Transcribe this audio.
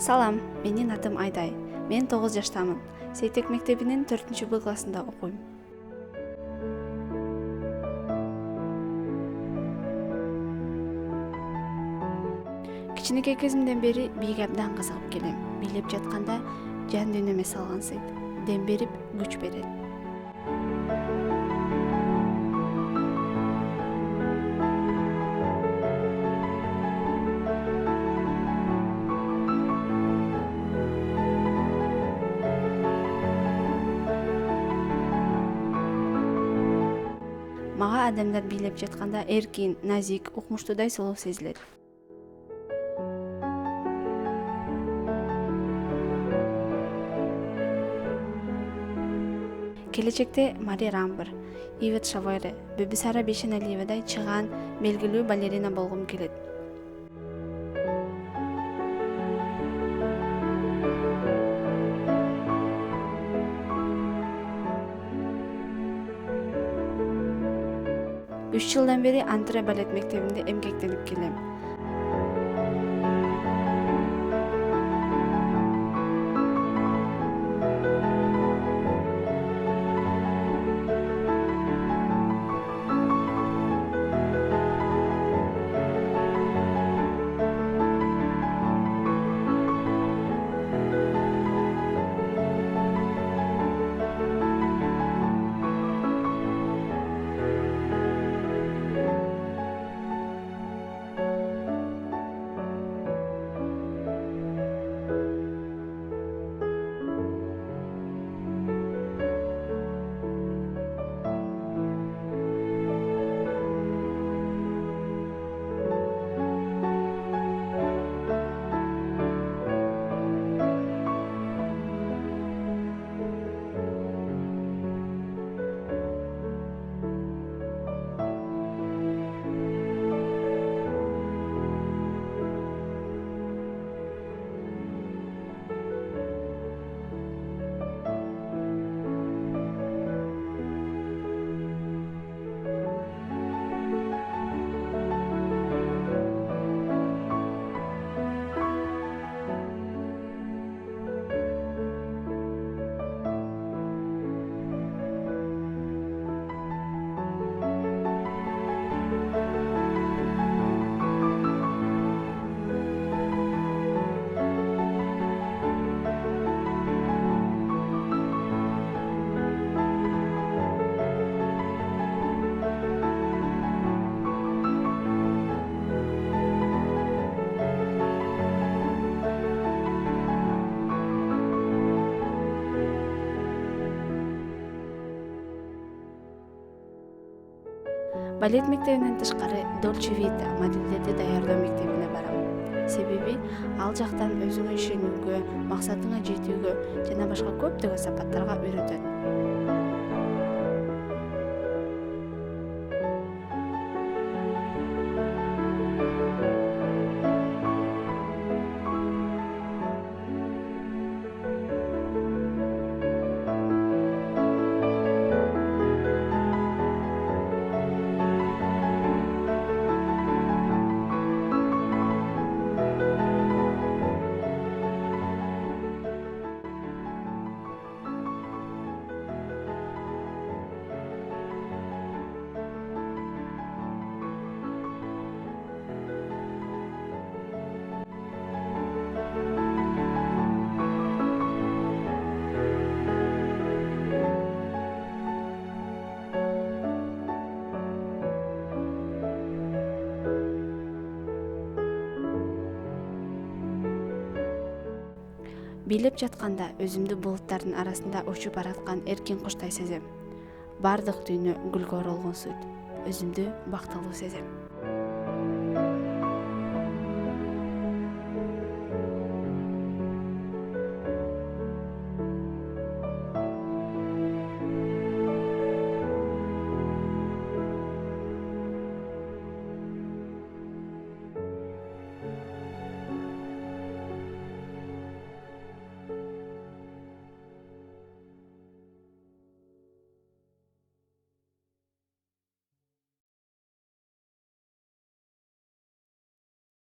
Салам, менин атым Айдай. Мен 9 жаштамын. Сейтек мектебинин 4-Б классында окуйм. Кичинекей кезимден бери бийге абдан кызыгып келем. Бийлеп жатканда жан дүйнөмө салган сыйт. Дем берип, күч берет. Мага адамдар бийлеп жатканда эркин, назик, укмуштуудай сулуу сезилет. Келечекте Мари Рамбер, Ивет Шавойре, Бибисара Бишеналиевадай чыгаан белгилүү балерина болгум келет. Үч жылдан бери Антре балет мектебинде эмгектенип келем. Балет мектебинен тышкары Dolce Vita модельдерди даярдоо мектебине барам. Себеби ал жактан өзүңө ишенүүгө, максатыңа жетүүгө жана башка көптөгөн сапаттарга үйрөтөт. Бийлеп жатканда өзүмдү булуттардын арасында учуп бараткан эркин куштай сезем. Бардык дүйнө гүлгө оролгон сүйт. Өзүмдү бактылуу сезем.